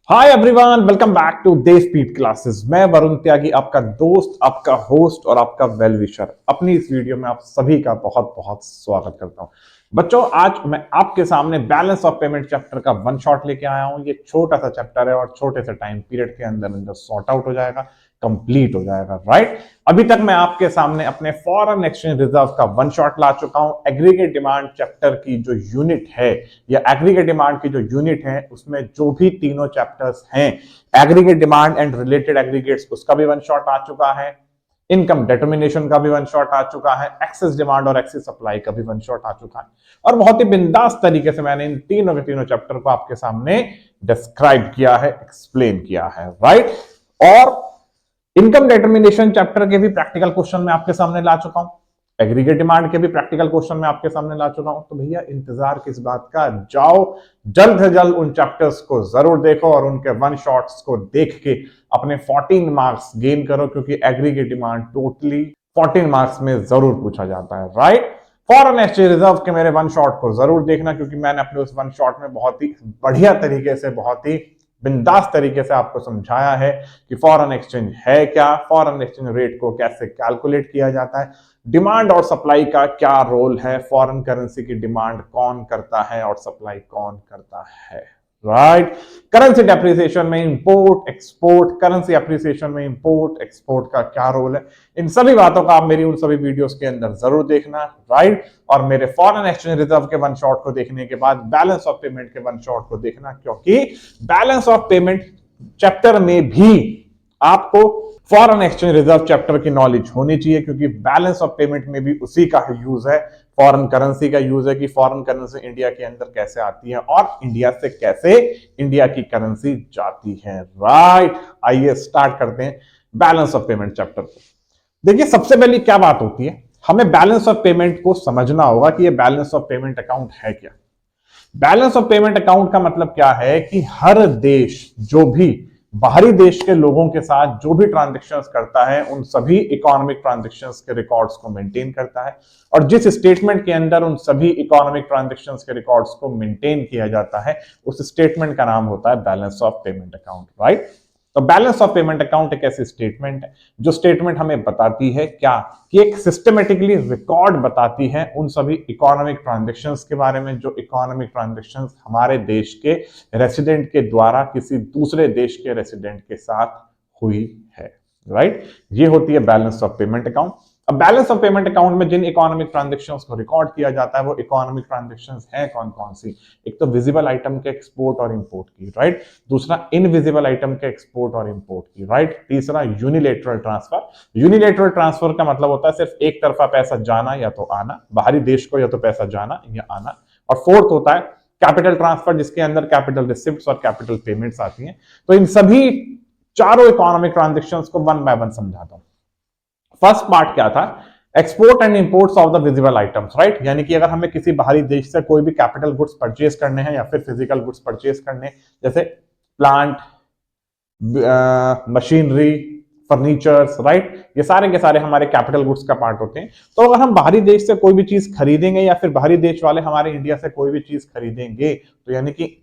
Hi everyone, welcome back to Desh speed classes. मैं वरुण त्यागी, आपका दोस्त, आपका होस्ट और आपका वेल विशर। अपनी इस वीडियो में आप सभी का बहुत बहुत स्वागत करता हूं। बच्चों, आज मैं आपके सामने बैलेंस ऑफ पेमेंट चैप्टर का वन शॉट लेके आया हूं। ये छोटा सा चैप्टर है और छोटे से टाइम पीरियड के अंदर अंदर सॉर्ट आउट हो जाएगा, कंप्लीट हो जाएगा, राइट। अभी तक मैं आपके सामने अपने फॉरेन एक्सचेंज रिजर्व का वन शॉट ला चुका हूं। एग्रीगेट डिमांड चैप्टर की जो यूनिट है या एग्रीगेट डिमांड की जो यूनिट है उसमें जो भी तीनों चैप्टर्स हैं, aggregate demand and related aggregates, उसका भी वन शॉट आ चुका है। इनकम डिटर्मिनेशन का भी वन शॉट आ चुका है। एक्सेस डिमांड और एक्सेस सप्लाई का भी वन शॉट आ चुका है। और बहुत ही बिंदास तरीके से मैंने इन तीनों के तीनों चैप्टर को आपके सामने डिस्क्राइब किया है, एक्सप्लेन किया है, राइट। और इनकम डिटर्मिनेशन चैप्टर के भी प्रैक्टिकल क्वेश्चन मैं आपके सामने ला चुका हूं। एग्रीगेट डिमांड के भी प्रैक्टिकल क्वेश्चन मैं आपके सामने ला चुका हूं। तो भैया इंतजार किस बात का, जाओ जल्द से जल्द उन चैप्टर्स को जरूर देखो और उनके वन शॉट्स को देख के अपने 14 मार्क्स गेन करो, क्योंकि एग्रीगेट डिमांड टोटली 14 मार्क्स में जरूर पूछा जाता है, राइट। फॉरेन एक्सचेंज रिजर्व के मेरे वन शॉट को जरूर देखना, क्योंकि मैंने अपने उस वन शॉट में बहुत ही बढ़िया तरीके से, बहुत ही बिंदास तरीके से आपको समझाया है कि फॉरेन एक्सचेंज है क्या, फॉरेन एक्सचेंज रेट को कैसे कैलकुलेट किया जाता है, डिमांड और सप्लाई का क्या रोल है, फॉरेन करेंसी की डिमांड कौन करता है और सप्लाई कौन करता है, राइट। करेंसी डेप्रिसिएशन में इंपोर्ट एक्सपोर्ट, करेंसी अप्रिसिएशन में इंपोर्ट एक्सपोर्ट का क्या रोल है, इन सभी बातों का आप मेरी उन सभी वीडियोस के अंदर जरूर देखना, राइट। और मेरे फॉरेन एक्सचेंज रिजर्व के वन शॉट को देखने के बाद बैलेंस ऑफ पेमेंट के वन शॉट को देखना, क्योंकि बैलेंस ऑफ पेमेंट चैप्टर में भी आपको फॉरेन एक्सचेंज रिजर्व चैप्टर की नॉलेज होनी चाहिए, क्योंकि बैलेंस ऑफ पेमेंट में भी उसी का यूज है, फॉरेन करेंसी का यूज है कि फॉरेन करेंसी इंडिया के अंदर कैसे आती है और इंडिया से कैसे इंडिया की करेंसी जाती है, राइट। आइए स्टार्ट करते हैं बैलेंस ऑफ पेमेंट चैप्टर को। देखिए, सबसे पहले क्या बात होती है, हमें बैलेंस ऑफ पेमेंट को समझना होगा कि ये बैलेंस ऑफ पेमेंट अकाउंट है क्या। बैलेंस ऑफ पेमेंट अकाउंट का मतलब क्या है कि हर देश जो भी बाहरी देश के लोगों के साथ जो भी ट्रांजैक्शंस करता है, उन सभी इकोनॉमिक ट्रांजैक्शंस के रिकॉर्ड्स को मेंटेन करता है। और जिस स्टेटमेंट के अंदर उन सभी इकोनॉमिक ट्रांजैक्शंस के रिकॉर्ड्स को मेंटेन किया जाता है, उस स्टेटमेंट का नाम होता है balance of payment account, right. तो बैलेंस ऑफ पेमेंट अकाउंट एक ऐसी स्टेटमेंट है जो स्टेटमेंट हमें बताती है क्या, कि एक सिस्टमेटिकली रिकॉर्ड बताती है उन सभी इकोनॉमिक ट्रांजैक्शंस के बारे में, जो इकोनॉमिक ट्रांजैक्शंस हमारे देश के रेसिडेंट के द्वारा किसी दूसरे देश के रेसिडेंट के साथ हुई है, राइट। ये होती है बैलेंस ऑफ पेमेंट अकाउंट। अब बैलेंस ऑफ पेमेंट अकाउंट में जिन इकोनॉमिक ट्रांजैक्शंस को रिकॉर्ड किया जाता है, वो इकोनॉमिक ट्रांजैक्शंस हैं कौन कौन सी। एक तो विजिबल आइटम के एक्सपोर्ट और इंपोर्ट की, राइट। दूसरा इनविजिबल आइटम के एक्सपोर्ट और इंपोर्ट की, राइट। तीसरा यूनिलेटरल ट्रांसफर। यूनिलेटरल ट्रांसफर का मतलब होता है सिर्फ एक तरफा पैसा जाना या तो आना, बाहरी देश को या तो पैसा जाना या आना। और फोर्थ होता है कैपिटल ट्रांसफर, जिसके अंदर कैपिटल रिसिप्ट्स और कैपिटल पेमेंट्स आती हैं। तो इन सभी चारों इकोनॉमिक ट्रांजैक्शंस को वन बाय वन समझाता हूं। फर्स्ट पार्ट क्या था, export and imports of the visible items, right. यानी कि अगर हमें किसी बाहरी देश से कोई भी कैपिटल गुड्स परचेज करने हैं या फिर फिजिकल गुड्स परचेज करने, जैसे प्लांट, मशीनरी, फर्नीचर्स, राइट, ये सारे के सारे हमारे कैपिटल गुड्स का पार्ट होते हैं। तो अगर हम बाहरी देश से कोई भी चीज खरीदेंगे या फिर बाहरी देश वाले हमारे इंडिया से कोई भी चीज खरीदेंगे, तो यानी कि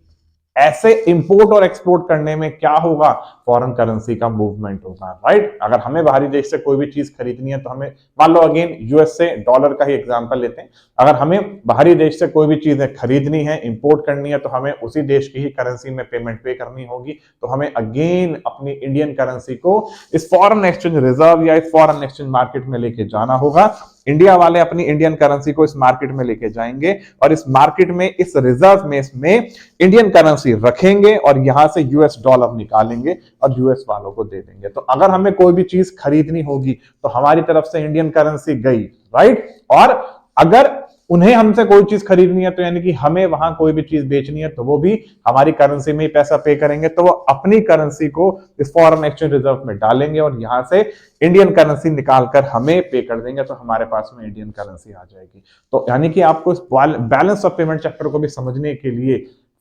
ऐसे इंपोर्ट और एक्सपोर्ट करने में क्या होगा, फॉरेन करेंसी का मूवमेंट होगा, राइट। अगर हमें बाहरी देश से कोई भी चीज खरीदनी है तो हमें, मान लो अगेन यूएस से डॉलर का ही एग्जांपल लेते हैं, अगर हमें बाहरी देश से कोई भी चीजें खरीदनी है, इंपोर्ट करनी है, तो हमें उसी देश की ही करेंसी में पेमेंट पे करनी होगी। तो हमें अगेन अपनी इंडियन करेंसी को इस फॉरेन एक्सचेंज रिजर्व या इस फॉरेन एक्सचेंज मार्केट में लेके जाना होगा। इंडिया वाले अपनी इंडियन करेंसी को इस मार्केट में लेके जाएंगे और इस मार्केट में, इस रिजर्व में, इसमें इंडियन करेंसी रखेंगे और यहां से यूएस डॉलर निकालेंगे और यूएस वालों को दे देंगे। तो अगर हमें कोई भी चीज खरीदनी होगी तो हमारी तरफ से इंडियन करेंसी गई, राइट। और अगर उन्हें हमसे कोई चीज खरीदनी है, तो यानी कि हमें वहां कोई भी चीज बेचनी है, तो वो भी हमारी करेंसी में ही पैसा पे करेंगे। तो वो अपनी करेंसी को इस फॉरेन एक्सचेंज रिजर्व में डालेंगे और यहां से इंडियन करेंसी निकालकर हमें पे कर देंगे, तो हमारे पास में इंडियन करेंसी आ जाएगी। तो यानी कि आपको इस बैलेंस ऑफ पेमेंट चैप्टर को भी समझने के लिए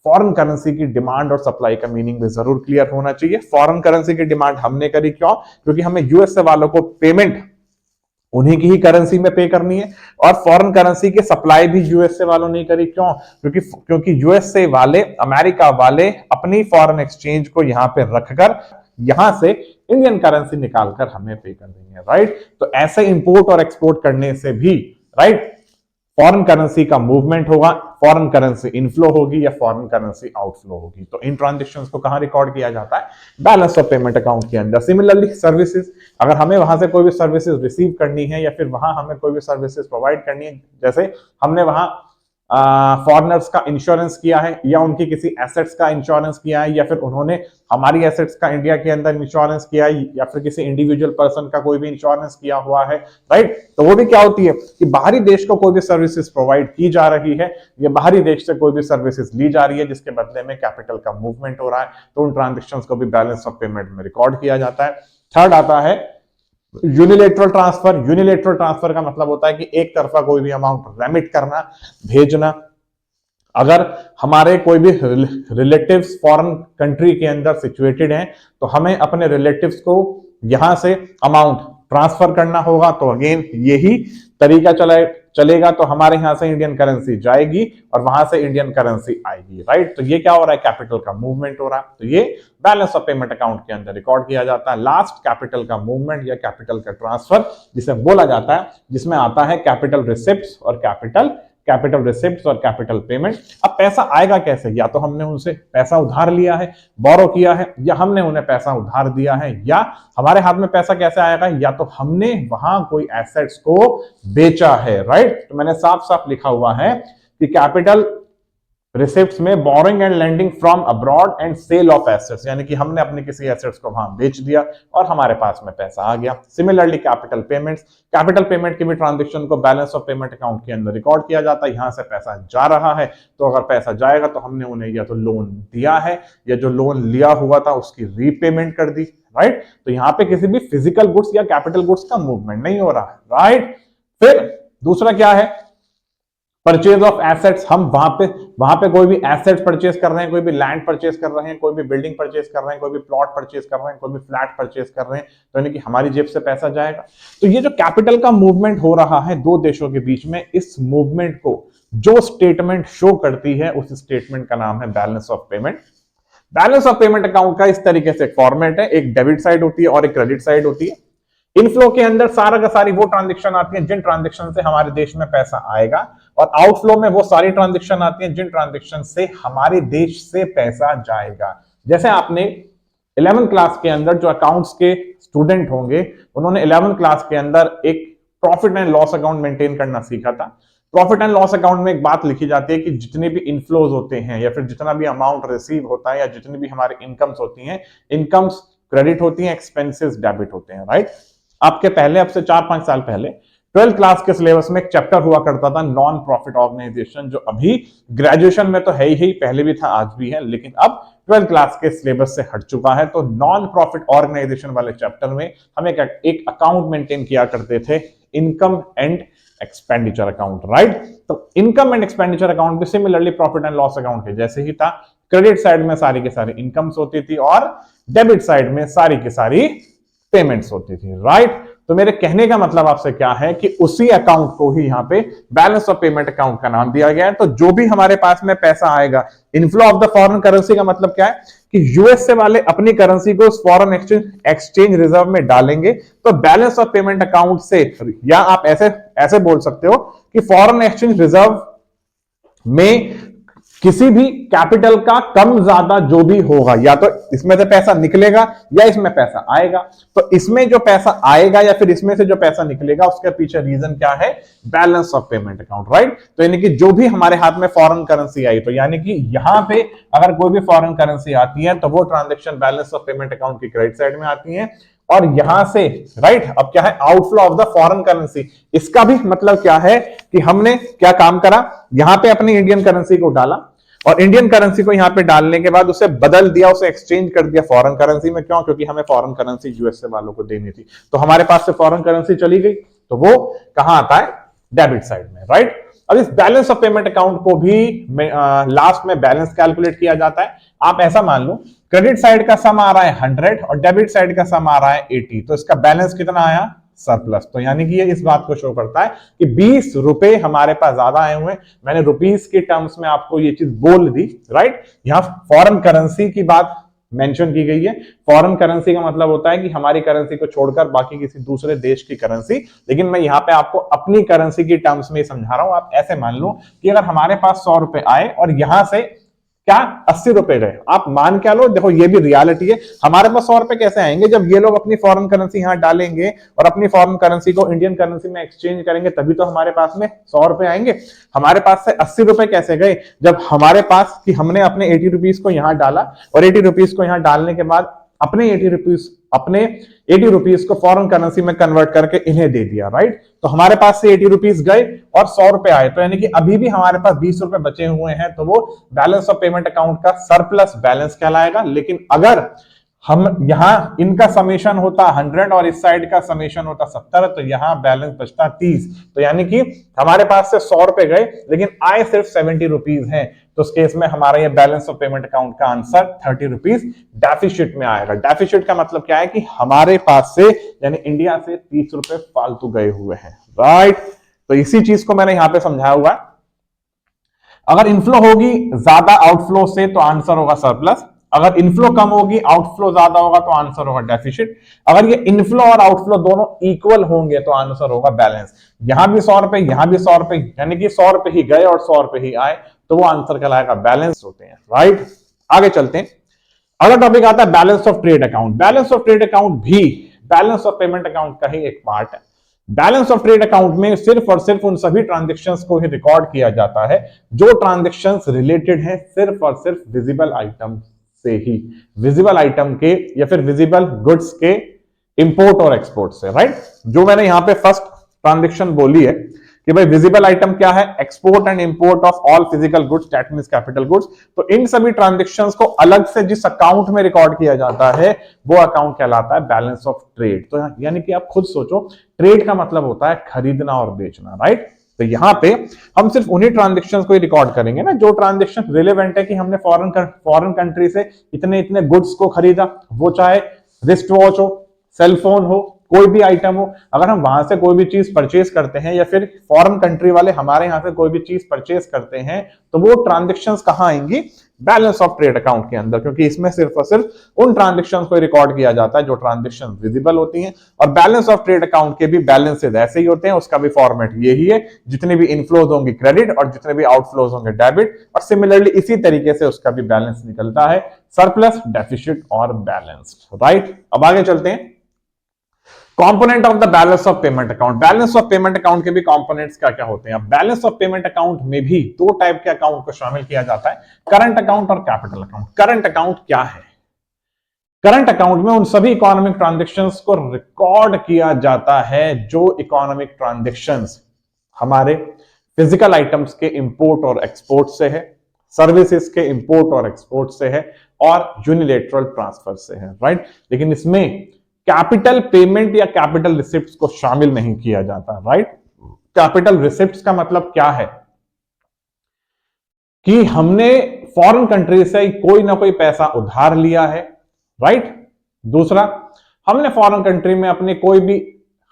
फॉरेन करेंसी की डिमांड और सप्लाई का मीनिंग भी जरूर क्लियर होना चाहिए। फॉरेन करेंसी की डिमांड हमने करी क्यों, क्योंकि हमें यूएस से वालों को पेमेंट उन्हीं की ही करेंसी में पे करनी है। और फॉरेन करेंसी की सप्लाई भी यूएसए वालों ने करी। क्यों? क्योंकि यूएसए वाले, अमेरिका वाले अपनी फॉरेन एक्सचेंज को यहां पे रखकर यहां से इंडियन करेंसी निकालकर हमें पे कर देंगे, राइट। तो ऐसे इंपोर्ट और एक्सपोर्ट करने से भी, राइट, फॉरेन करेंसी का मूवमेंट होगा, फॉरेन करेंसी इनफ्लो होगी या फॉरेन करेंसी आउटफ्लो होगी। तो इन ट्रांजेक्शंस को कहां रिकॉर्ड किया जाता है? बैलेंस ऑफ पेमेंट अकाउंट के अंदर। सिमिलरली सर्विसेज, अगर हमें वहां से कोई भी सर्विसेज रिसीव करनी है या फिर वहां हमें कोई भी सर्विसेज प्रोवाइड करनी है, जैसे हमने वहां फॉरेनर्स का इंश्योरेंस किया है या उनकी किसी एसेट्स का इंश्योरेंस किया है या फिर उन्होंने हमारी एसेट्स का इंडिया के अंदर इंश्योरेंस किया है या फिर किसी इंडिविजुअल पर्सन का कोई भी इंश्योरेंस किया हुआ है, राइट। तो वो भी क्या होती है कि बाहरी देश को कोई भी सर्विसेज प्रोवाइड की जा रही है या बाहरी देश से कोई भी सर्विसेज ली जा रही है जिसके बदले में कैपिटल का मूवमेंट हो रहा है, तो उन ट्रांजेक्शंस को भी बैलेंस ऑफ पेमेंट में रिकॉर्ड किया जाता है। थर्ड आता है यूनिलेटरल ट्रांसफर। यूनिलेटरल ट्रांसफर का मतलब होता है कि एक तरफा कोई भी अमाउंट रेमिट करना, भेजना। अगर हमारे कोई भी रिलेटिव्स फॉरेन कंट्री के अंदर सिचुएटेड हैं तो हमें अपने रिलेटिव्स को यहां से अमाउंट ट्रांसफर करना होगा, तो अगेन यही तरीका चलेगा। तो हमारे यहां से इंडियन करेंसी जाएगी और वहां से इंडियन करेंसी आएगी, राइट। तो ये क्या हो रहा है? कैपिटल का मूवमेंट हो रहा है। तो ये बैलेंस ऑफ पेमेंट अकाउंट के अंदर रिकॉर्ड किया जाता है। लास्ट कैपिटल का मूवमेंट या कैपिटल का ट्रांसफर जिसे बोला जाता है, जिसमें आता है कैपिटल रिसिप्ट्स और कैपिटल रिसिप्ट्स और कैपिटल पेमेंट। अब पैसा आएगा कैसे? या तो हमने उनसे पैसा उधार लिया है, बोरो किया है, या हमने उन्हें पैसा उधार दिया है, या हमारे हाथ में पैसा कैसे आएगा? या तो हमने वहां कोई एसेट्स को बेचा है, राइट। तो मैंने साफ साफ लिखा हुआ है कि कैपिटल रिसिप्ट्स में borrowing and lending from abroad and sale of assets, यानी कि हमने अपने किसी एसेट्स को वहां बेच दिया और हमारे पास में पैसा आ गया। सिमिलरली कैपिटल पेमेंट की भी ट्रांजेक्शन को बैलेंस ऑफ पेमेंट अकाउंट के अंदर रिकॉर्ड किया जाता है। यहां से पैसा जा रहा है, तो अगर पैसा जाएगा तो हमने उन्हें या तो लोन दिया है या जो लोन लिया हुआ था उसकी रीपेमेंट कर दी, राइट। तो यहां पे किसी भी फिजिकल गुड्स या कैपिटल गुड्स का मूवमेंट नहीं हो रहा है, राइट। फिर दूसरा क्या है? Purchase of assets. हम वहां पे कोई भी एसेट्स परचेज कर रहे हैं, कोई भी लैंड परचेज कर रहे हैं, कोई भी बिल्डिंग परचेज कर रहे हैं, कोई भी प्लॉट परचेज कर रहे हैं, कोई भी फ्लैट परचेज कर रहे हैं, तो यानी कि हमारी जेब से पैसा जाएगा। तो ये जो कैपिटल का मूवमेंट हो रहा है दो देशों के बीच में, इस मूवमेंट को जो स्टेटमेंट शो करती है उस स्टेटमेंट का नाम है balance of payment. Balance of payment account का इस तरीके से फॉर्मेट है, एक डेबिट साइड होती है और एक क्रेडिट साइड होती है। इनफ्लो के अंदर सारा का सारी वो ट्रांजेक्शन आती है जिन ट्रांजेक्शन से हमारे देश में पैसा आएगा, और आउटफ्लो में वो सारी ट्रांजेक्शन आती हैं जिन ट्रांजेक्शन से हमारे देश से पैसा जाएगा। जैसे आपने 11th क्लास के अंदर जो अकाउंट्स के स्टूडेंट होंगे, उन्होंने 11th क्लास के अंदर एक profit and loss account maintain करना सीखा था। प्रॉफिट एंड लॉस अकाउंट में एक बात लिखी जाती है कि जितने भी इनफ्लोज होते हैं या फिर जितना भी अमाउंट रिसीव होता है या जितनी भी हमारी इनकम्स होती हैं, इनकम्स क्रेडिट होती हैं, एक्सपेंसेस डेबिट होते हैं, राइट। आपके पहले, अब से 4-5 साल पहले 12th क्लास के सिलेबस में एक चैप्टर हुआ करता था नॉन प्रॉफिट ऑर्गेनाइजेशन, जो अभी ग्रेजुएशन में तो है ही, पहले भी था, आज भी है, लेकिन अब 12th क्लास के सिलेबस से हट चुका है। तो नॉन प्रॉफिट ऑर्गेनाइजेशन वाले चैप्टर में हम एक अकाउंट मेंटेन किया करते थे, income and expenditure account, right. तो इनकम एंड एक्सपेंडिचर अकाउंट भी similarly profit and loss account के जैसे ही था। क्रेडिट साइड में सारी की सारी इनकम्स होती थी और डेबिट साइड में सारी की सारी पेमेंट्स होती थी, राइट। तो मेरे कहने का मतलब आपसे क्या है कि उसी अकाउंट को ही यहां पे बैलेंस ऑफ पेमेंट अकाउंट का नाम दिया गया है। तो जो भी हमारे पास में पैसा आएगा, inflow of the foreign currency का मतलब क्या है कि यूएसए वाले अपनी करेंसी को फॉरेन एक्सचेंज रिजर्व में डालेंगे, तो बैलेंस ऑफ पेमेंट अकाउंट से, या आप ऐसे बोल सकते हो कि फॉरेन एक्सचेंज रिजर्व में किसी भी कैपिटल का कम ज्यादा जो भी होगा, या तो इसमें से पैसा निकलेगा या इसमें पैसा आएगा। तो इसमें जो पैसा आएगा या फिर इसमें से जो पैसा निकलेगा, उसके पीछे रीजन क्या है? Balance of payment account, right. तो यानी कि जो भी हमारे हाथ में फॉरेन करेंसी आई, तो यानी कि यहां पे अगर कोई भी फॉरेन करेंसी आती है तो वो transaction balance of payment account की क्रेडिट साइड में आती है। और यहां से, राइट, अब क्या है? Outflow of the foreign currency. इसका भी मतलब क्या है कि हमने क्या काम करा, यहां पे अपनी इंडियन करेंसी को डाला और इंडियन करेंसी को यहां पे डालने के बाद उसे बदल दिया, उसे एक्सचेंज कर दिया फॉरेन करेंसी में। क्यों? क्योंकि हमें फॉरेन करेंसी यूएसए वालों को देनी थी, तो हमारे पास से फॉरेन करेंसी चली गई, तो वो कहां आता है? डेबिट साइड में, राइट। अब इस बैलेंस ऑफ पेमेंट अकाउंट को भी लास्ट में बैलेंस कैलकुलेट किया जाता है। आप ऐसा मान लो क्रेडिट साइड का सम आ रहा है 100 और डेबिट साइड का सम आ रहा है 80, तो इसका बैलेंस कितना आया? सरप्लस। तो यानी कि ये इस बात को शो करता है कि 20 रुपए हमारे पास ज्यादा आए हुए हैं। मैंने रुपीस के टर्म्स में आपको ये चीज बोल दी, राइट। यहां फॉरेन करेंसी की बात मेंशन की गई है। फॉरेन करेंसी का मतलब होता है कि हमारी करेंसी को छोड़कर बाकी किसी दूसरे देश की करेंसी, लेकिन मैं यहां पे आपको अपनी करेंसी की टर्म्स में समझा रहा हूं। आप ऐसे मान लो कि अगर हमारे पास 100 रुपए आए और यहां से क्या 80 रुपए गए, आप मान क्या लो, देखो ये भी रियलिटी है। हमारे पास 100 रुपए कैसे आएंगे, जब ये लोग अपनी फॉरेन करेंसी यहां डालेंगे और अपनी फॉरेन करेंसी को इंडियन करेंसी में एक्सचेंज करेंगे, तभी तो हमारे पास में 100 रुपए आएंगे। हमारे पास से 80 रुपए कैसे गए, जब हमारे पास कि हमने अपने 80 रुपीज को यहां डाला और 80 रुपीज को यहां डालने के बाद अपने 80 रुपीज को फॉरेन करेंसी में कन्वर्ट करके इन्हें दे दिया, राइट। तो हमारे पास से 80 रुपीज गए और 100 रुपए आए, तो यानी कि अभी भी हमारे पास 20 रुपए बचे हुए हैं, तो वो बैलेंस ऑफ पेमेंट अकाउंट का सरप्लस बैलेंस कहलाएगा। लेकिन अगर हम यहां इनका समेशन होता 100 और इस साइड का समेशन होता 70, तो यहां बैलेंस बचता 30। तो यानी कि हमारे पास से 100 रुपए गए लेकिन आए सिर्फ 70 रुपीज हैं, तो उस केस में हमारा ये बैलेंस ऑफ पेमेंट अकाउंट का आंसर 30 रुपीज डेफिसिट में आएगा। डेफिसिट का मतलब क्या है कि हमारे पास से यानी इंडिया से 30 रुपए फालतू गए हुए हैं, राइट। तो इसी चीज को मैंने यहां पे समझाया हुआ है। अगर इनफ्लो होगी ज्यादा आउटफ्लो से तो आंसर होगा सरप्लस, अगर इनफ्लो कम होगी आउटफ्लो ज्यादा होगा तो आंसर होगा डेफिसिट। अगर ये इनफ्लो और आउटफ्लो दोनों इक्वल होंगे तो आंसर होगा बैलेंस। यहां भी 100 रुपए, यहां भी 100 रुपए, यानी कि 100 रुपए ही गए और 100 रुपए ही आए, तो वो आंसर कहलाएगा बैलेंस होते हैं, राइट। आगे चलते हैं। अगला टॉपिक आता है balance of trade account. Balance of trade account भी बैलेंस ऑफ पेमेंट अकाउंट का ही एक पार्ट है। बैलेंस ऑफ ट्रेड अकाउंट में सिर्फ और सिर्फ उन सभी ट्रांजैक्शंस को ही रिकॉर्ड किया जाता है जो ट्रांजैक्शंस रिलेटेड है सिर्फ और सिर्फ विजिबल आइटम से ही, विजिबल आइटम के या फिर विजिबल गुड्स के इंपोर्ट और एक्सपोर्ट से, राइट। जो मैंने यहां पे फर्स्ट ट्रांजैक्शन बोली है कि भाई विजिबल आइटम क्या है, export and import of all physical goods, that means capital goods. तो इन सभी ट्रांजैक्शंस को अलग से जिस अकाउंट में रिकॉर्ड किया जाता है वो अकाउंट कहलाता है बैलेंस ऑफ ट्रेड। तो यानी कि आप खुद सोचो, ट्रेड का मतलब होता है खरीदना और बेचना, राइट। तो यहां पे हम सिर्फ उन्हीं ट्रांजैक्शंस को ही रिकॉर्ड करेंगे ना जो ट्रांजैक्शन रिलेवेंट है कि हमने फॉरेन कंट्री से इतने इतने गुड्स को खरीदा, वो चाहे रिस्ट वॉच हो, सेलफोन हो, कोई भी आइटम हो। अगर हम वहां से कोई भी चीज परचेज करते हैं या फिर फॉरेन कंट्री वाले हमारे यहां से कोई भी चीज परचेज करते हैं, तो वो ट्रांजैक्शंस कहां आएंगी, बैलेंस ऑफ ट्रेड अकाउंट के अंदर, क्योंकि इसमें सिर्फ और सिर्फ उन ट्रांजैक्शंस को रिकॉर्ड किया जाता है जो ट्रांजैक्शन विजिबल होती हैं। और बैलेंस ऑफ ट्रेड अकाउंट के भी बैलेंसेज ऐसे ही होते हैं, उसका भी फॉर्मेट यही है, जितने भी इनफ्लोज होंगे क्रेडिट और जितने भी आउटफ्लोज होंगे डेबिट, और सिमिलरली इसी तरीके से उसका भी बैलेंस निकलता है, सरप्लस, डेफिसिट और बैलेंस्ड, राइट। अब आगे चलते हैं। Component of the balance of payment account. Balance of payment account के भी कंपोनेंट्स क्या क्या होते हैं। अब बैलेंस ऑफ पेमेंट अकाउंट में भी दो टाइप के अकाउंट को शामिल किया जाता है, करंट अकाउंट और कैपिटल अकाउंट। करंट अकाउंट क्या है, करंट अकाउंट में उन सभी इकोनॉमिक ट्रांजैक्शंस को रिकॉर्ड किया जाता है जो इकोनॉमिक ट्रांजैक्शंस हमारे फिजिकल आइटम्स के इंपोर्ट और एक्सपोर्ट से है, सर्विसेज के इंपोर्ट और एक्सपोर्ट से है और यूनिलेटरल ट्रांसफर से है, राइट। लेकिन इसमें कैपिटल पेमेंट या कैपिटल रिसिप्ट्स को शामिल नहीं किया जाता, राइट। कैपिटल रिसिप्ट्स का मतलब क्या है कि हमने फॉरेन कंट्री से कोई ना कोई पैसा उधार लिया है, राइट। दूसरा, हमने फॉरेन कंट्री में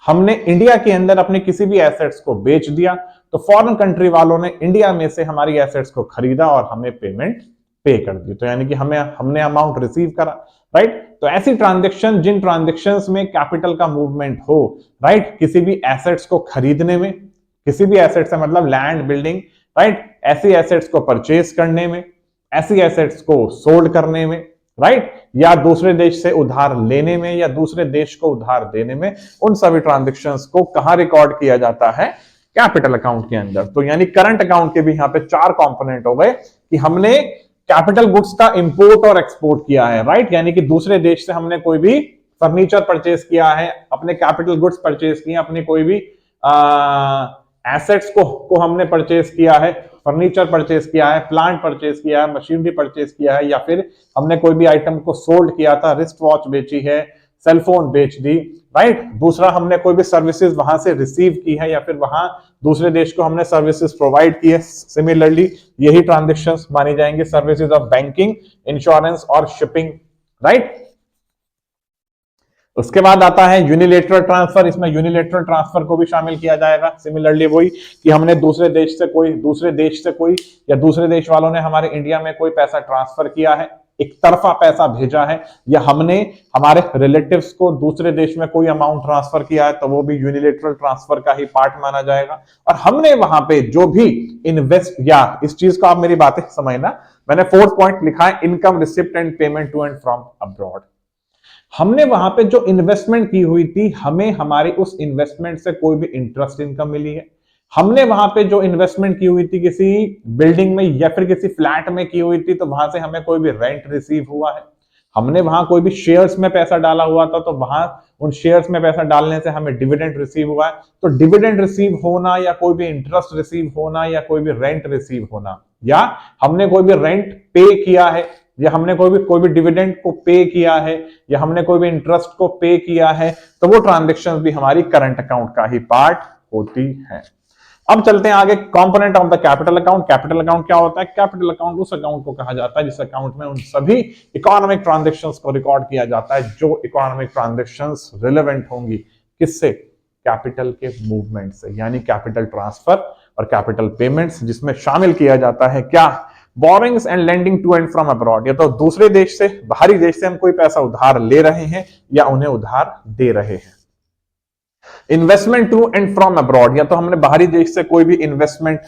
हमने इंडिया के अंदर अपने किसी भी एसेट्स को बेच दिया, तो फॉरेन कंट्री वालों ने इंडिया में से हमारी एसेट्स को खरीदा और हमें पेमेंट पे कर दी, तो यानी कि हमने अमाउंट रिसीव करा, राइट। तो ऐसी ट्रांजैक्शन, जिन ट्रांजैक्शंस में कैपिटल का मूवमेंट हो, राइट, किसी भी एसेट्स को खरीदने में, किसी भी एसेट से मतलब लैंड, बिल्डिंग, राइट, ऐसी एसेट्स को परचेज करने में, ऐसी एसेट्स को सोल्ड करने में, राइट, या दूसरे देश से उधार लेने में या दूसरे देश को उधार देने में, उन सभी ट्रांजैक्शंस को कहां रिकॉर्ड किया जाता है, कैपिटल अकाउंट के अंदर। तो यानी करंट अकाउंट के भी यहां पे चार कंपोनेंट हो गए कि हमने कैपिटल गुड्स का इंपोर्ट और एक्सपोर्ट किया है, राइट, यानी कि दूसरे देश से हमने कोई भी फर्नीचर परचेज किया है, अपने कैपिटल गुड्स परचेज किए, अपने कोई भी एसेट्स को हमने परचेज किया है, फर्नीचर परचेज किया है, प्लांट परचेज किया है, मशीनरी परचेज किया है, या फिर हमने कोई भी आइटम को सोल्ड किया था, रिस्ट वॉच बेची है, सेलफोन बेच दी, राइट। दूसरा, हमने कोई भी सर्विसेज वहां से रिसीव की है या फिर वहां दूसरे देश को हमने सर्विसेज प्रोवाइड की है। सिमिलरली यही ट्रांजैक्शंस मानी जाएंगे सर्विसेज ऑफ बैंकिंग, इंश्योरेंस और शिपिंग, राइट। उसके बाद आता है यूनिलेटरल ट्रांसफर। इसमें यूनिलेटरल ट्रांसफर को भी शामिल किया जाएगा। सिमिलरली वही कि हमने दूसरे देश से कोई या दूसरे देश वालों ने हमारे इंडिया में कोई पैसा ट्रांसफर किया है, एक तरफा पैसा भेजा है, या हमने हमारे रिलेटिव्स को दूसरे देश में कोई अमाउंट ट्रांसफर किया है, तो वो भी यूनिलेटरल ट्रांसफर का ही पार्ट माना जाएगा। और हमने वहां पे जो भी इन्वेस्ट, या इस चीज को आप मेरी बातें समझना, मैंने फोर्थ पॉइंट लिखा है income receipt and payment to and from abroad. हमने वहां पे जो इन्वेस्टमेंट की हुई थी, हमें हमारी उस इन्वेस्टमेंट से कोई भी इंटरेस्ट इनकम मिली है। हमने वहां पे जो इन्वेस्टमेंट की हुई थी किसी बिल्डिंग में या फिर किसी फ्लैट में की हुई थी, तो वहां से हमें कोई भी रेंट रिसीव हुआ है। हमने वहां कोई भी शेयर्स में पैसा डाला हुआ था, तो वहां उन शेयर्स में पैसा डालने से हमें डिविडेंड रिसीव हुआ है। तो डिविडेंड रिसीव होना, या कोई भी इंटरेस्ट रिसीव होना, या कोई भी रेंट रिसीव होना, या हमने कोई भी रेंट पे किया है, या हमने कोई भी डिविडेंड को पे किया है, या हमने कोई भी इंटरेस्ट को पे किया है, तो वो ट्रांजेक्शंस भी हमारी करंट अकाउंट का ही पार्ट होती है। अब चलते हैं आगे, component of the capital account. Capital account क्या होता है? कैपिटल अकाउंट उस अकाउंट को कहा जाता है जिस अकाउंट में उन सभी इकोनॉमिक ट्रांजैक्शंस को रिकॉर्ड किया जाता है जो इकोनॉमिक ट्रांजैक्शंस रिलेवेंट होंगी। किससे? कैपिटल के मूवमेंट से, यानी कैपिटल ट्रांसफर और कैपिटल पेमेंट्स, जिसमें शामिल किया जाता है क्या? Borrowings and lending to and from abroad. या तो दूसरे देश से, बाहरी देश से हम कोई पैसा उधार ले रहे हैं या उन्हें उधार दे रहे हैं। Investment to and from abroad, या तो हमने बाहरी देश से कोई भी इन्वेस्टमेंट,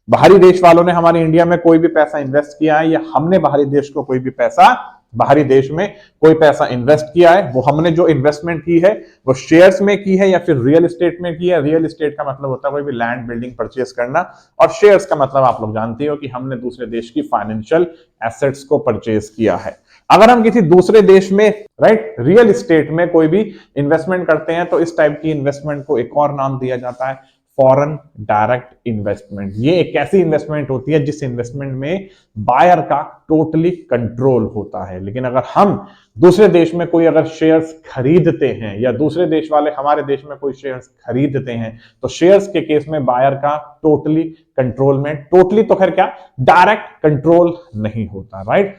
बाहरी देश वालों ने हमारे इंडिया में कोई भी पैसा इन्वेस्ट किया है, या हमने बाहरी देश को कोई भी पैसा, बाहरी देश में कोई पैसा इन्वेस्ट किया है, वो हमने जो इन्वेस्टमेंट की है वो शेयर्स में की है या फिर रियल एस्टेट में की है। रियल एस्टेट का मतलब होता है कोई भी लैंड बिल्डिंग परचेस करना, और शेयर्स का मतलब आप लोग जानते हो कि हमने दूसरे देश की फाइनेंशियल एसेट्स को परचेस किया है। अगर हम किसी दूसरे देश में रियल एस्टेट में कोई भी इन्वेस्टमेंट करते हैं, तो इस टाइप की इन्वेस्टमेंट को एक और नाम दिया जाता है फॉरेन डायरेक्ट इन्वेस्टमेंट। ये एक ऐसी इन्वेस्टमेंट होती है जिस इन्वेस्टमेंट में बायर का टोटली कंट्रोल होता है। लेकिन अगर हम दूसरे देश में कोई अगर शेयर्स खरीदते हैं, या दूसरे देश वाले हमारे देश में कोई शेयर्स खरीदते हैं, तो शेयर्स के केस में बायर का टोटली कंट्रोल में, टोटली तो खैर क्या, डायरेक्ट कंट्रोल नहीं होता। राइट,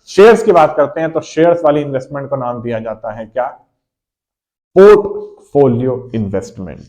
शेयर्स की बात करते हैं तो शेयर्स वाली इन्वेस्टमेंट को नाम दिया जाता है क्या? Portfolio investment.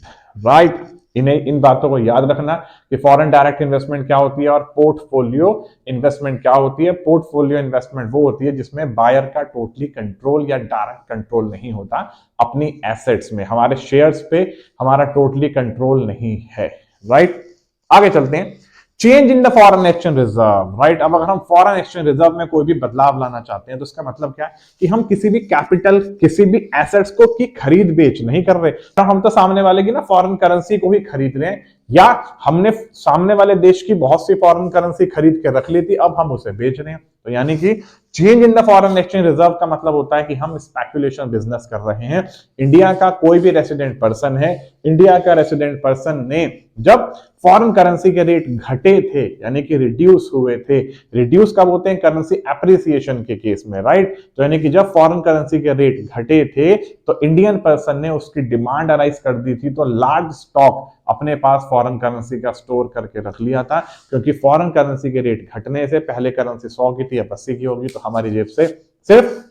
राइट, इन बातों को याद रखना कि फॉरेन डायरेक्ट इन्वेस्टमेंट क्या होती है और पोर्टफोलियो इन्वेस्टमेंट क्या होती है। पोर्टफोलियो इन्वेस्टमेंट वो होती है जिसमें बायर का टोटली कंट्रोल या डायरेक्ट कंट्रोल नहीं होता अपनी एसेट्स में, हमारे शेयर्स पे हमारा टोटली कंट्रोल नहीं है। राइट, आगे चलते हैं। Change in the foreign exchange reserve. Right, अब अगर हम फॉरेन एक्सचेंज रिजर्व में कोई भी बदलाव लाना चाहते हैं, तो इसका मतलब क्या है कि हम किसी भी कैपिटल, किसी भी एसेट्स को की खरीद बेच नहीं कर रहे, तो हम तो सामने वाले की ना फॉरेन करेंसी को ही खरीद रहे हैं, या हमने सामने वाले देश की बहुत सी फॉरेन करेंसी खरीद के रख ली थी, अब हम उसे बेच रहे हैं। तो यानी कि change in the foreign exchange reserve का मतलब होता है कि हम स्पेकुलेशन बिजनेस कर रहे हैं। इंडिया का कोई भी रेसिडेंट पर्सन है, इंडिया का रेसिडेंट पर्सन ने जब फॉरेन करेंसी के रेट घटे थे, यानी कि रिड्यूस हुए थे, रिड्यूस कब होते हैं? करेंसी एप्रिसिएशन के केस में। राइट, तो यानी कि जब फॉरेन करेंसी के रेट घटे थे, तो इंडियन पर्सन ने उसकी डिमांड अराइज कर दी थी, तो लार्ज स्टॉक अपने पास फॉरेन करेंसी का स्टोर करके रख लिया था, क्योंकि फॉरेन करेंसी के रेट घटने से, पहले करेंसी 100 की थी अब 80 की होगी, तो हमारी जेब से सिर्फ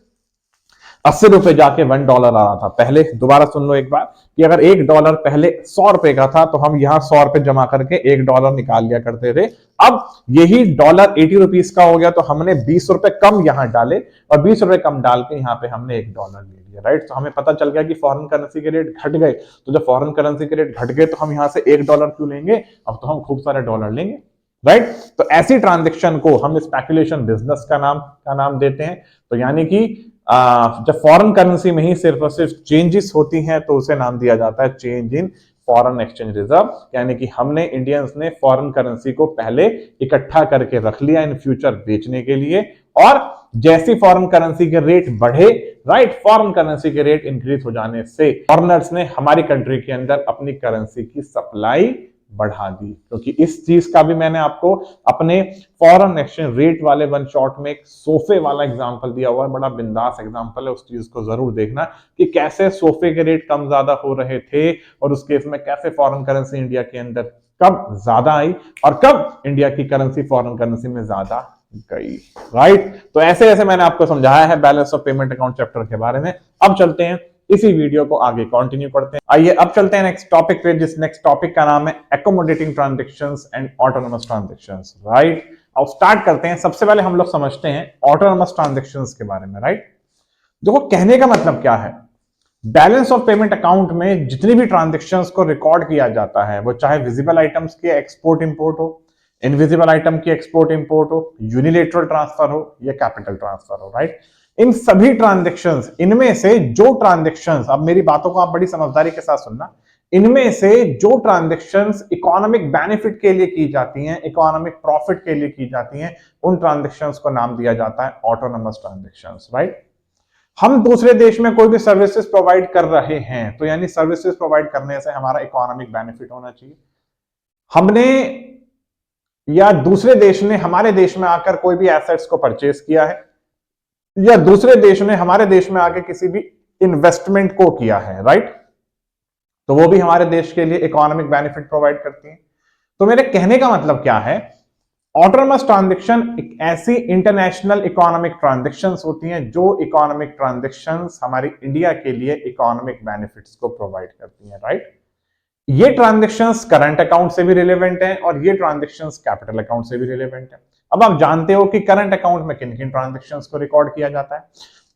80 रुपए जाके $1 आ रहा था। पहले दोबारा सुन लो एक बार कि अगर $1 पहले 100 रुपए का था, तो हम यहाँ 100 रुपए जमा करके $1 निकाल लिया करते थे। अब यही डॉलर 80 रुपीज का हो गया, तो हमने 20 रुपए कम यहाँ डाले, और 20 रुपए कम डाल के यहाँ पे हमने $1 ले लिया। राइट, तो हमें पता चल गया कि फॉरेन करेंसी के रेट घट गए, तो जब फॉरेन करेंसी के रेट घट गए तो हम यहाँ से $1 क्यों लेंगे, अब तो हम खूब सारे डॉलर लेंगे। राइट, तो ऐसी ट्रांजेक्शन को हम स्पेकुलेशन बिजनेस का नाम देते हैं। तो यानी कि जब फॉरेन करेंसी में ही सिर्फ और सिर्फ चेंजेस होती हैं, तो उसे नाम दिया जाता है change in foreign exchange reserve. यानी कि हमने, इंडियंस ने फॉरेन करेंसी को पहले इकट्ठा करके रख लिया इन फ्यूचर बेचने के लिए, और जैसी फॉरेन करेंसी के रेट बढ़े, राइट, फॉरेन करेंसी के रेट इंक्रीज हो जाने से फॉरेनर्स ने हमारी कंट्री के अंदर अपनी करेंसी की सप्लाई बढ़ा दी। क्योंकि इस चीज का भी मैंने आपको अपने फॉरेन एक्सचेंज रेट वाले वन शॉट में एक सोफे वाला एग्जांपल दिया हुआ है, बड़ा बिंदास एग्जांपल है, उस चीज को जरूर देखना कि कैसे सोफे के रेट कम ज्यादा हो रहे थे, और उस केस में कैसे फॉरेन करेंसी इंडिया के अंदर कब ज्यादा आई और कब इंडिया की करेंसी फॉरेन करेंसी में ज्यादा गई। राइट, तो ऐसे ऐसे मैंने आपको समझाया है balance of payment account chapter के बारे में। अब चलते हैं इसी वीडियो को आगे कंटिन्यू करते हैं। आइए अब चलते हैं नेक्स्ट टॉपिक पे, जिस नेक्स्ट टॉपिक का नाम है accommodating transactions and autonomous transactions. Right, अब स्टार्ट करते हैं। सबसे पहले हम लोग समझते हैं ऑटोनोमस ट्रांजैक्शंस के बारे में। राइट, देखो कहने का मतलब क्या है, बैलेंस ऑफ पेमेंट अकाउंट में जितनी भी ट्रांजैक्शंस को रिकॉर्ड किया जाता है, वो चाहे विजिबल आइटम्स के एक्सपोर्ट इंपोर्ट हो, इनविजिबल आइटम की एक्सपोर्ट इंपोर्ट हो, यूनिलेटरल ट्रांसफर हो या कैपिटल ट्रांसफर हो। राइट, इन सभी ट्रांजैक्शंस, इनमें से जो ट्रांजैक्शंस, अब मेरी बातों को आप बड़ी समझदारी के साथ सुनना, इनमें से जो ट्रांजैक्शंस इकोनॉमिक बेनिफिट के लिए की जाती हैं, इकोनॉमिक प्रॉफिट के लिए की जाती हैं, उन ट्रांजैक्शंस को नाम दिया जाता है ऑटोनोमस ट्रांजैक्शंस। राइट, हम दूसरे देश में कोई भी सर्विसेज प्रोवाइड कर रहे हैं, तो यानी सर्विसेज प्रोवाइड करने से हमारा इकोनॉमिक बेनिफिट होना चाहिए। हमने या दूसरे देश ने हमारे देश में आकर कोई भी एसेट्स को परचेज किया है, या दूसरे देश ने हमारे देश में आकर किसी भी इन्वेस्टमेंट को किया है, राइट, तो वो भी हमारे देश के लिए इकोनॉमिक बेनिफिट प्रोवाइड करती है। तो मेरे कहने का मतलब क्या है, ऑटोनोमस ट्रांजैक्शन एक ऐसी इंटरनेशनल इकोनॉमिक ट्रांजैक्शंस होती हैं जो इकोनॉमिक ट्रांजैक्शंस हमारी इंडिया के लिए इकोनॉमिक बेनिफिट्स को प्रोवाइड करती हैं। राइट, ये ट्रांजैक्शंस करंट अकाउंट से भी रिलेवेंट है और ये ट्रांजैक्शंस कैपिटल अकाउंट से भी रिलेवेंट है। अब आप जानते हो कि करंट अकाउंट में किन किन ट्रांजैक्शंस को रिकॉर्ड किया जाता है।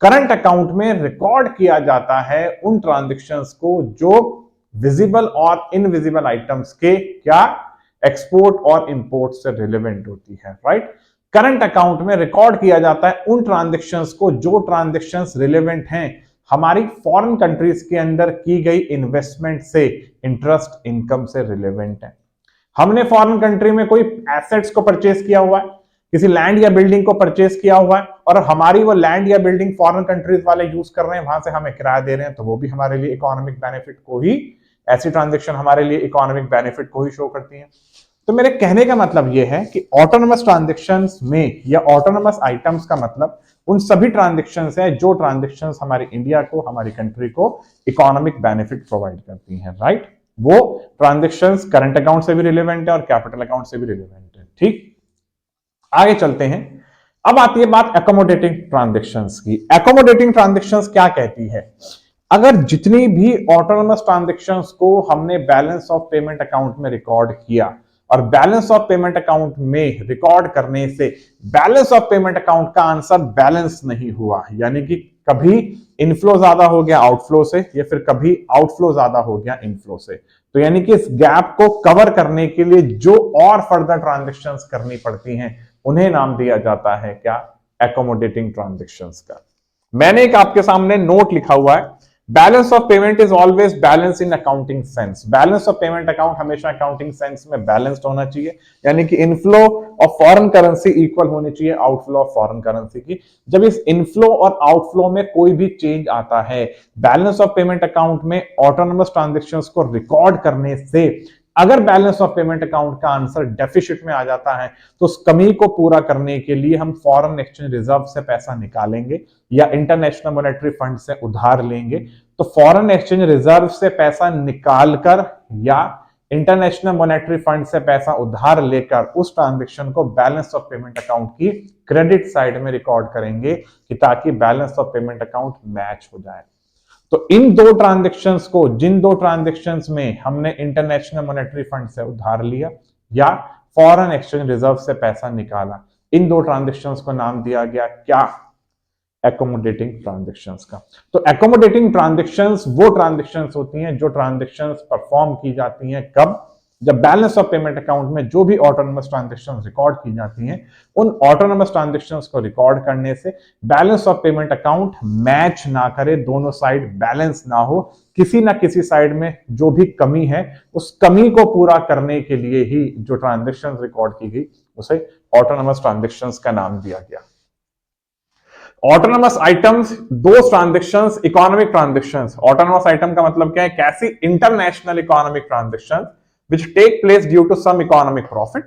करंट अकाउंट में रिकॉर्ड किया जाता है उन ट्रांजैक्शंस को जो विजिबल और इनविजिबल आइटम्स के क्या एक्सपोर्ट और इंपोर्ट से रिलेवेंट होती है। राइट, करंट अकाउंट में रिकॉर्ड किया जाता है उन ट्रांजैक्शंस को जो ट्रांजैक्शंस रिलेवेंट हैं हमारी फॉरेन कंट्रीज के अंदर की गई इन्वेस्टमेंट से, इंटरेस्ट इनकम से रिलेवेंट है। हमने फॉरेन कंट्री में कोई एसेट्स को परचेज किया हुआ है, किसी लैंड या बिल्डिंग को परचेज किया हुआ है, और हमारी वो लैंड या बिल्डिंग फॉरेन कंट्रीज वाले यूज कर रहे हैं, वहां से हमें किराया दे रहे हैं, तो वो भी हमारे लिए इकोनॉमिक बेनिफिट को ही, ऐसी ट्रांजैक्शन हमारे लिए इकोनॉमिक बेनिफिट को ही शो करती है। तो मेरे कहने का मतलब यह है कि ऑटोनोमस ट्रांजैक्शंस में या ऑटोनोमस आइटम्स का मतलब उन सभी ट्रांजैक्शंस है जो ट्रांजैक्शंस हमारी इंडिया को, हमारी कंट्री को इकोनॉमिक बेनिफिट प्रोवाइड करती हैं। राइट, वो ट्रांजैक्शंस करंट अकाउंट से भी रिलेवेंट है और कैपिटल अकाउंट से भी रिलेवेंट है। ठीक, आगे चलते हैं। अब आती है बात एकोमोडेटिंग ट्रांजैक्शंस की। एकोमोडेटिंग ट्रांजैक्शंस क्या कहती है, अगर जितनी भी ऑटोनोमस ट्रांजैक्शंस को हमने बैलेंस ऑफ पेमेंट अकाउंट में रिकॉर्ड किया और बैलेंस ऑफ पेमेंट अकाउंट में रिकॉर्ड करने से बैलेंस ऑफ पेमेंट अकाउंट का आंसर बैलेंस नहीं हुआ, यानी कि कभी इनफ्लो ज्यादा हो गया आउटफ्लो से या फिर कभी आउटफ्लो ज्यादा हो गया इनफ्लो से, तो यानी कि इस गैप को कवर करने के लिए जो और फर्दर ट्रांजैक्शंस करनी पड़ती हैं उन्हें नाम दिया जाता है क्या, एकोमोडेटिंग ट्रांजैक्शंस का। मैंने एक आपके सामने नोट लिखा हुआ है, balance of payment is always balance in accounting sense. Balance of payment account हमेशा अकाउंटिंग सेंस में बैलेंस्ड होना चाहिए, यानी कि inflow of foreign currency equal होनी चाहिए आउटफ्लो ऑफ फॉरेन करेंसी की। जब इस इनफ्लो और आउटफ्लो में कोई भी चेंज आता है, बैलेंस ऑफ पेमेंट अकाउंट में ऑटोनोमस ट्रांजैक्शंस को रिकॉर्ड करने से अगर बैलेंस ऑफ पेमेंट अकाउंट का आंसर डेफिसिट में आ जाता है, तो उस कमी को पूरा करने के लिए हम फॉरेन एक्सचेंज रिजर्व से पैसा निकालेंगे या इंटरनेशनल मॉनेटरी फंड से उधार लेंगे। तो फॉरेन एक्सचेंज रिजर्व से पैसा निकालकर या इंटरनेशनल मॉनेटरी फंड से पैसा उधार लेकर उस ट्रांजैक्शन को बैलेंस ऑफ पेमेंट अकाउंट की क्रेडिट साइड में रिकॉर्ड करेंगे कि ताकि balance of payment account match हो जाए। तो इन दो ट्रांजैक्शंस को, जिन दो ट्रांजैक्शंस में हमने इंटरनेशनल मॉनेटरी फंड से उधार लिया या फॉरेन एक्सचेंज रिजर्व से पैसा निकाला, इन दो ट्रांजैक्शंस को नाम दिया गया क्या, एकोमोडेटिंग ट्रांजैक्शंस का। तो एकोमोडेटिंग ट्रांजैक्शंस वो ट्रांजैक्शंस होती हैं जो ट्रांजैक्शंस परफॉर्म की जाती हैं कब, जब बैलेंस ऑफ पेमेंट अकाउंट में जो भी ऑटोनोमस ट्रांजैक्शंस रिकॉर्ड की जाती हैं, उन ऑटोनोमस ट्रांजैक्शंस को रिकॉर्ड करने से balance of payment account match ना करे, दोनों साइड बैलेंस ना हो, किसी ना किसी साइड में जो भी कमी है उस कमी को पूरा करने के लिए ही जो ट्रांजैक्शंस रिकॉर्ड की गई उसे ऑटोनोमस ट्रांजैक्शंस का नाम दिया गया। ऑटोनोमस आइटम्स, दो transactions, economic transactions. Autonomous item का मतलब क्या है, कैसी international economic transactions which take place due to some economic profit.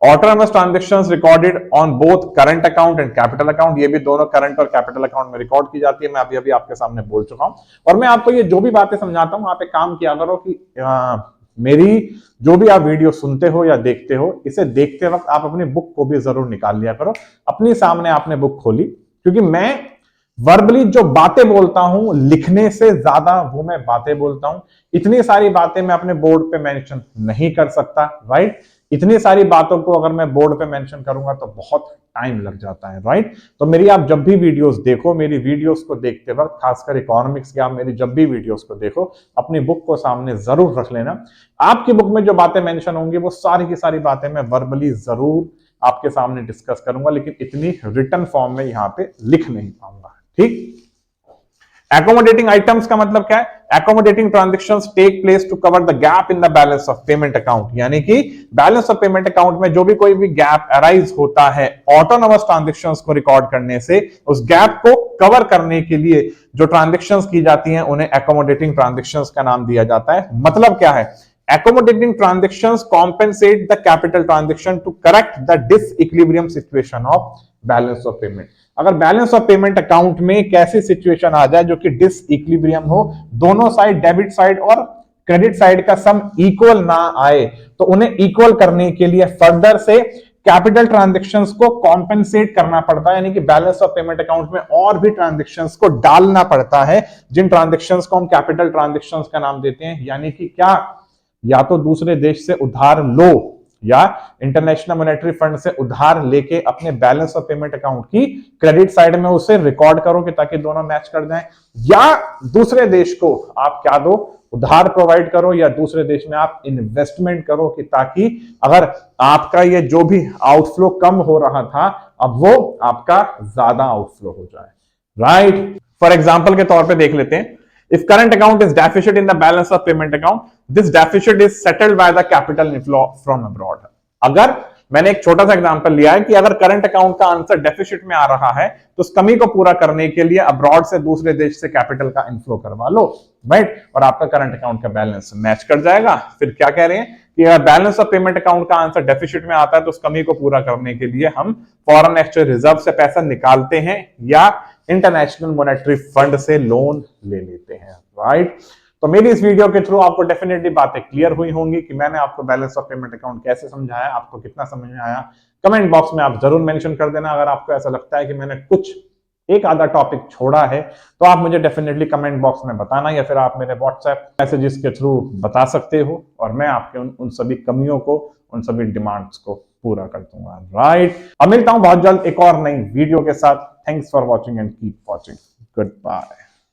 Autonomous transactions recorded on both current account and capital account, ये भी दोनों करंट और कैपिटल अकाउंट में रिकॉर्ड की जाती है। मैं अभी आपके सामने बोल चुका हूं और मैं आपको ये जो भी बातें समझाता हूं, आप एक काम किया करो कि मेरी जो भी आप वीडियो सुनते हो या देखते हो, इसे देखते वक्त आप अपनी बुक को भी जरूर निकाल लिया करो। अपनी सामने आपने बुक खोली, क्योंकि मैं वर्बली जो बातें बोलता हूं लिखने से ज्यादा वो मैं बातें बोलता हूं। इतनी सारी बातें मैं अपने बोर्ड पे मेंशन नहीं कर सकता, राइट। इतनी सारी बातों को अगर मैं बोर्ड पे मेंशन करूंगा तो बहुत टाइम लग जाता है, राइट। तो मेरी आप जब भी वीडियोस देखो, मेरी वीडियोस को देखते वक्त खासकर इकोनॉमिक्स की आप मेरी जब भी वीडियोस को देखो, अपनी बुक को सामने जरूर रख लेना। आपकी बुक में जो बातें मेंशन होंगी वो सारी की सारी बातें मैं वर्बली जरूर आपके सामने डिस्कस करूंगा, लेकिन इतनी रिटन फॉर्म में यहां पे लिख नहीं पाऊंगा, ठीक। एकोमोडेटिंग आइटम्स का मतलब क्या है? Accommodating transactions take place to cover the gap in the balance of payment account, यानी कि बैलेंस ऑफ पेमेंट अकाउंट में जो भी कोई भी गैप अराइज होता है ऑटोनोमस ट्रांजेक्शंस को रिकॉर्ड करने से, उस गैप को कवर करने के लिए जो ट्रांजेक्शंस की जाती हैं उन्हें एकोमोडेटिंग ट्रांजेक्शंस का नाम दिया जाता है। मतलब क्या है? accommodating transactions compensate the capital transaction to correct the disequilibrium situation of balance of payment। अगर बैलेंस ऑफ पेमेंट अकाउंट में एक ऐसी सिचुएशन आ जाए जो कि डिसइक्विलिब्रियम हो, दोनों साइड डेबिट साइड और क्रेडिट साइड का सम इक्वल ना आए, तो उन्हें इक्वल करने के लिए फर्दर से कैपिटल ट्रांजैक्शंस को कॉम्पेंसेट करना पड़ता है, यानी कि बैलेंस ऑफ पेमेंट अकाउंट में और भी ट्रांजैक्शंस को डालना पड़ता है, जिन ट्रांजैक्शंस को हम कैपिटल ट्रांजैक्शंस का नाम देते हैं। यानी कि क्या? या तो दूसरे देश से उधार लो या इंटरनेशनल मॉनेटरी फंड से उधार लेके अपने बैलेंस ऑफ पेमेंट अकाउंट की क्रेडिट साइड में उसे रिकॉर्ड करो कि ताकि दोनों मैच कर जाएं, या दूसरे देश को आप क्या दो? उधार प्रोवाइड करो, या दूसरे देश में आप इन्वेस्टमेंट करो कि ताकि अगर आपका ये जो भी आउटफ्लो कम हो रहा था अब वो आपका ज्यादा आउटफ्लो हो जाए, राइट। फॉर एग्जाम्पल के तौर पर देख लेते हैं, if current account is deficit in the balance of payment account, this deficit is settled by the capital inflow from abroad। अगर मैंने एक छोटा सा एग्जांपल लिया है कि अगर करंट अकाउंट का आंसर डेफिसिट में आ रहा है तो उस कमी को पूरा करने के लिए अब्रॉड से दूसरे देश से कैपिटल का इनफ्लो करवा लो, राइट, और आपका करंट अकाउंट का बैलेंस मैच कर जाएगा। फिर क्या कह रहे हैं कि अगर बैलेंस ऑफ पेमेंट अकाउंट का आंसर डेफिसिट में आता है तो उस कमी को पूरा करने के लिए हम फॉरेन एक्सचेंज रिजर्व से पैसा निकालते हैं या इंटरनेशनल मॉनेटरी फंड से लोन ले लेते हैं, राइट। तो मेरी इस वीडियो के थ्रू आपको डेफिनेटली बातें क्लियर हुई होंगी कि मैंने आपको बैलेंस ऑफ पेमेंट अकाउंट कैसे समझाया, आपको कितना समझ में आया। कमेंट बॉक्स में आप जरूर मेंशन कर देना। अगर आपको ऐसा लगता है कि मैंने कुछ एक आधा टॉपिक छोड़ा है तो आप मुझे डेफिनेटली कमेंट बॉक्स में बताना, या फिर आप मेरे व्हाट्सएप मैसेजेस के थ्रू बता सकते हो और मैं आपके उन सभी कमियों को, उन सभी डिमांड्स को पूरा कर दूंगा, राइट। अब मिलता हूं बहुत जल्द एक और नई वीडियो के साथ। Thanks for watching and keep watching. Good bye.